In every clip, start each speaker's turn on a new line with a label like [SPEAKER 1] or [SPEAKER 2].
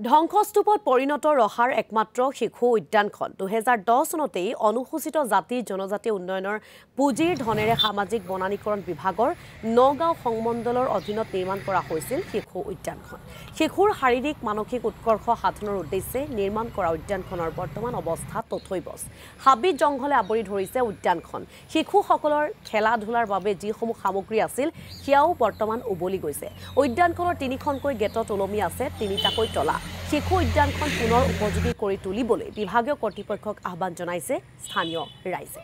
[SPEAKER 1] ধ্বংসস্তূপত পৰিণত ৰহাৰ একমাত্ৰ শিশু উদ্যানখন 2010 চনতেই অনুসূচিত জাতি জনজাতি উন্নয়নৰ পুঁজিৰ ধনেৰে সামাজিক বনানীকৰণ বিভাগৰ নগাঁও সংমণ্ডলৰ অধীনত নিৰ্মাণ কৰা হৈছিল শিশু উদ্যানখন শিশুৰ শাৰীৰিক মানসিক উৎকৰ্ষ সাধনৰ উদ্দেশ্যে নিৰ্মাণ কৰা উদ্যানখনৰ বৰ্তমান অৱস্থা তথৈবচ হাবি জংঘলে আৱৰি ধৰিছে উদ্যানখন শিশুসকলৰ খেলা ধুলাৰ বাবে যিসমূহ সামগ্ৰী আছিল সেয়াও বৰ্তমান উবলি গৈছে উদ্যানখনৰ তিনিখনকৈ গেটত ওলমি আছে তিনিটাকৈ তলা শিশু উদ্যানখন পুনৰ উপযোগী কৰি তুলিবলৈ বিভাগীয় কৰ্তৃপক্ষক আহ্বান জনাইছে স্থানীয় ৰাইজে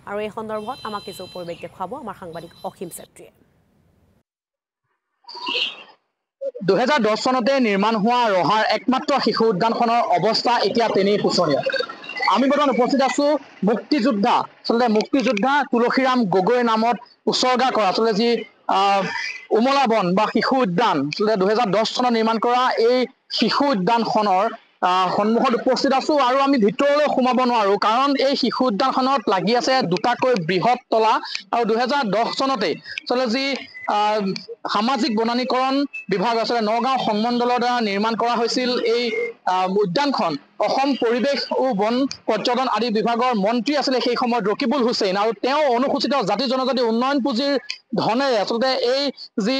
[SPEAKER 1] আৰু এই সন্দৰ্ভত আমাক কিছু পৰিৱেশ দেখুৱাব আমাৰ সাংবাদিক অসীম চেত্ৰীয়ে
[SPEAKER 2] 2010 চনতে নিৰ্মাণ হোৱা ৰহাৰ একমাত্ৰ শিশু উদ্যানখনৰ অৱস্থা এতিয়া তেনেই শোচনীয় আমি বৰ্তমান উপস্থিত আছো মুক্তিযোদ্ধা আচলতে মুক্তিযোদ্ধা তুলসীৰাম গগৈ নামত উৎসৰ্গা কৰা আচলতে যি উমলা বন বা শিশু উদ্যান আচলতে 2010 চনত নিৰ্মাণ কৰা এই শিশু উদ্যানখনৰ সন্মুখত উপস্থিত আছো আৰু আমি ভিতৰলৈ সোমাব নোৱাৰো কাৰণ এই শিশু উদ্যানখনত লাগি আছে দুটাকৈ বৃহৎ তলা আৰু 2010 চনতে আচলতে যি সামাজিক বনানীকৰণ বিভাগ আছে নগাঁও সংমণ্ডলৰ দ্বাৰা নিৰ্মাণ কৰা হৈছিল এই উদ্যানখন অসম পৰিৱেশ ও বন পৰ্যটন আদি বিভাগৰ মন্ত্ৰী আছিল সেই সময়ত ৰকিবুল হুছেইন আৰু তেওঁ অনুসূচিত জাতি জনজাতি উন্নয়ন পুঁজিৰ ধনেৰে আচলতে এই যি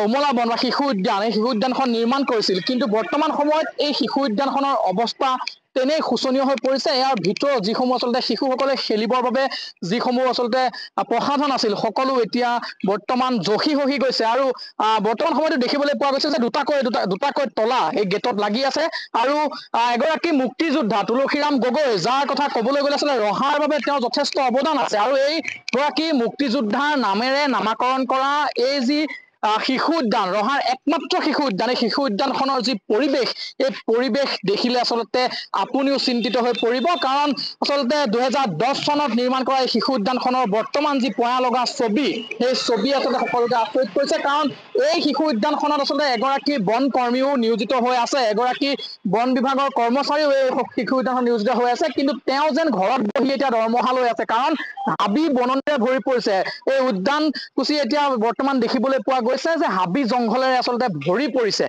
[SPEAKER 2] উমলা বন বা শিশু উদ্যান এই শিশু উদ্যানখন নিৰ্মাণ কৰিছিল কিন্তু বৰ্তমান সময়ত এই শিশু উদ্যানখনৰ অৱস্থা তেনেই শোচনীয় হৈ পৰিছে ইয়াৰ ভিতৰত যিসমূহ আচলতে শিশুসকলে খেলিবৰ বাবে যিসমূহ আচলতে প্ৰসাধন আছিল সকলো এতিয়া বৰ্তমান জহি হৈ গৈছে আৰু বৰ্তমান সময়ত দেখিবলৈ পোৱা গৈছে যে দুটাকৈ তলা এই গেটত লাগি আছে আৰু এগৰাকী মুক্তিযোদ্ধা তুলসীৰাম গগৈ যাৰ কথা ক'বলৈ গ'লে আচলতে ৰহাৰ বাবে তেওঁ যথেষ্ট অৱদান আছে আৰু এই গৰাকী মুক্তিযোদ্ধাৰ নামেৰে নামাকৰণ কৰা এই যি শিশু উদ্যান ৰহাৰ একমাত্ৰ শিশু উদ্যান এই শিশু উদ্যানখনৰ যি পৰিৱেশ এই পৰিৱেশ দেখিলে আচলতে আপুনিও চিন্তিত হৈ পৰিব কাৰণ আচলতে 2010 চনত নিৰ্মাণ কৰা এই শিশু উদ্যানখনৰ বৰ্তমান যি পয়া লগা ছবি সেই ছবি আচলতে সকলোকে আচৰিত কৰিছে কাৰণ এই শিশু উদ্যানখনত আচলতে এগৰাকী বন কৰ্মীও নিয়োজিত হৈ আছে এগৰাকী বন বিভাগৰ কৰ্মচাৰীও এই শিশু উদ্যানত নিয়োজিত হৈ আছে কিন্তু তেওঁ যেন ঘৰত বহি এতিয়া দৰমহা লৈ আছে কাৰণ হাবি বননিৰে ভৰি পৰিছে এই উদ্যান কুচি এতিয়া বৰ্তমান দেখিবলৈ পোৱা গৈছে যে হাবি জংঘলেৰে আচলতে ভৰি পৰিছে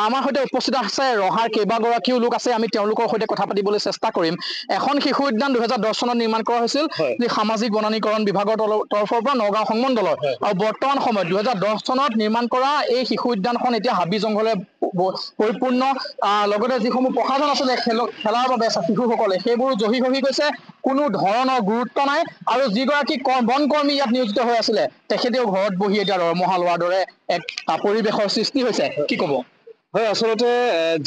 [SPEAKER 2] আমাৰ সৈতে উপস্থিত আছে ৰহাৰ কেইবাগৰাকীও লোক আছে আমি তেওঁলোকৰ সৈতে কথা পাতিবলৈ চেষ্টা কৰিম এখন শিশু উদ্যান 2010 চনত নিৰ্মাণ কৰা হৈছিল যি সামাজিক বনানীকৰণ বিভাগৰ তৰফৰ পৰা নগাঁও সংমণ্ডলৰ আৰু বৰ্তমান সময়ত 2010 চনত নিৰ্মাণ কৰা এই শিশু উদ্যানখন এতিয়া হাবি জংঘলে পৰিপূৰ্ণ লগতে যিসমূহ প্ৰসাধন আছিলে খেলাৰ বাবে শিশুসকলে সেইবোৰ জহি গৈছে কোনো ধৰণৰ গুৰুত্ব নাই আৰু যিগৰাকী বন কৰ্মী ইয়াত নিয়োজিত হৈ আছিলে তেখেতেও ঘৰত বহি এতিয়া দৰমহা লোৱাৰ দৰে এক পৰিৱেশৰ সৃষ্টি হৈছে কি ক'ব
[SPEAKER 3] হয় আচলতে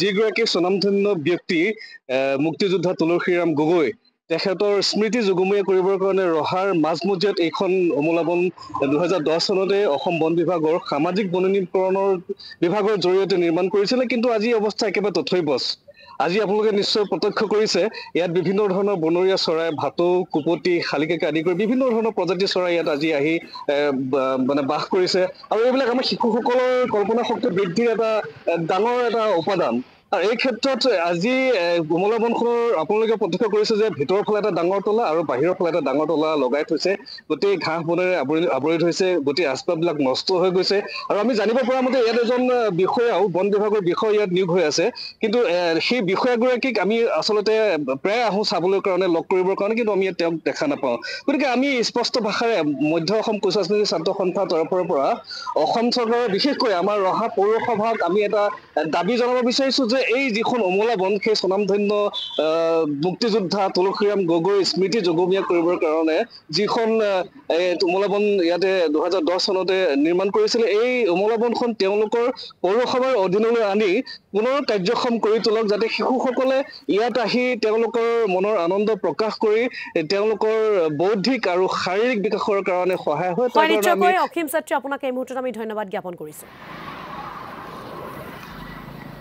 [SPEAKER 3] যিগৰাকী স্বনামধন্য ব্যক্তি মুক্তিযোদ্ধা তুলসীৰাম গগৈ তেখেতৰ স্মৃতি যুগমীয়া কৰিবৰ কাৰণে ৰহাৰ মাজমজিয়াত এইখন উমলা বন 2010 চনতে অসম বন বিভাগৰ সামাজিক বননীকৰণৰ বিভাগৰ জৰিয়তে নিৰ্মাণ কৰিছিলে কিন্তু আজি অৱস্থা একেবাৰে তথৈবচ আজি আপোনালোকে নিশ্চয় প্ৰত্যক্ষ কৰিছে ইয়াত বিভিন্ন ধৰণৰ বনৰীয়া চৰাই ভাটৌ কুপতি শালিকাকে আদি কৰি বিভিন্ন ধৰণৰ প্ৰজাতিৰ চৰাই ইয়াত আজি আহি মানে বাস কৰিছে আৰু এইবিলাক আমাৰ শিশুসকলৰ কল্পনা শক্তি বৃদ্ধিৰ এটা ডাঙৰ এটা উপাদান আৰু এই ক্ষেত্ৰত আজি উমলা বনখনৰ আপোনালোকে প্ৰত্যক্ষ কৰিছে যে ভিতৰৰ ফালে এটা ডাঙৰ তলা আৰু বাহিৰৰ ফালে এটা ডাঙৰ তলা লগাই থৈছে গোটেই ঘাঁহ বনেৰে আৱৰি থৈছে গোটেই আচবাববিলাক নষ্ট হৈ গৈছে আৰু আমি জানিব পৰা মতে ইয়াত এজন বিষয়াও বন বিভাগৰ বিষয়া ইয়াত নিয়োগ হৈ আছে কিন্তু সেই বিষয়াগৰাকীক আমি আচলতে প্ৰায় আহোঁ চাবলৈ কাৰণে লগ কৰিবৰ কাৰণে কিন্তু আমি তেওঁক দেখা নাপাওঁ গতিকে আমি স্পষ্ট ভাষাৰে মধ্য অসম কোচ ৰাজনীতি ছাত্ৰ সন্থাৰ তৰফৰ পৰা অসম চৰকাৰৰ বিশেষকৈ আমাৰ ৰহা পৌৰসভাক আমি এটা দাবী জনাব বিচাৰিছোঁ যে এই যিখন উমলা বন সেই স্বনামধন্য মুক্তিযোদ্ধা তুলসীৰাম গগৈ স্মৃতি যুগমীয়া কৰিবৰ কাৰণে যিখন উমলা বন ইয়াতে 2010 চনতে নিৰ্মাণ কৰিছিলে এই উমলা বনখন তেওঁলোকৰ পৌৰসভাৰ অধীনলৈ আনি পুনৰ কাৰ্যক্ষম কৰি তোলক যাতে শিশুসকলে ইয়াত আহি তেওঁলোকৰ মনৰ আনন্দ প্ৰকাশ কৰি তেওঁলোকৰ বৌদ্ধিক আৰু শাৰীৰিক বিকাশৰ কাৰণে সহায় হয়
[SPEAKER 1] অসীম চেত্ৰী আপোনাক এই মুহূৰ্তত আমি ধন্যবাদ জ্ঞাপন কৰিছোঁ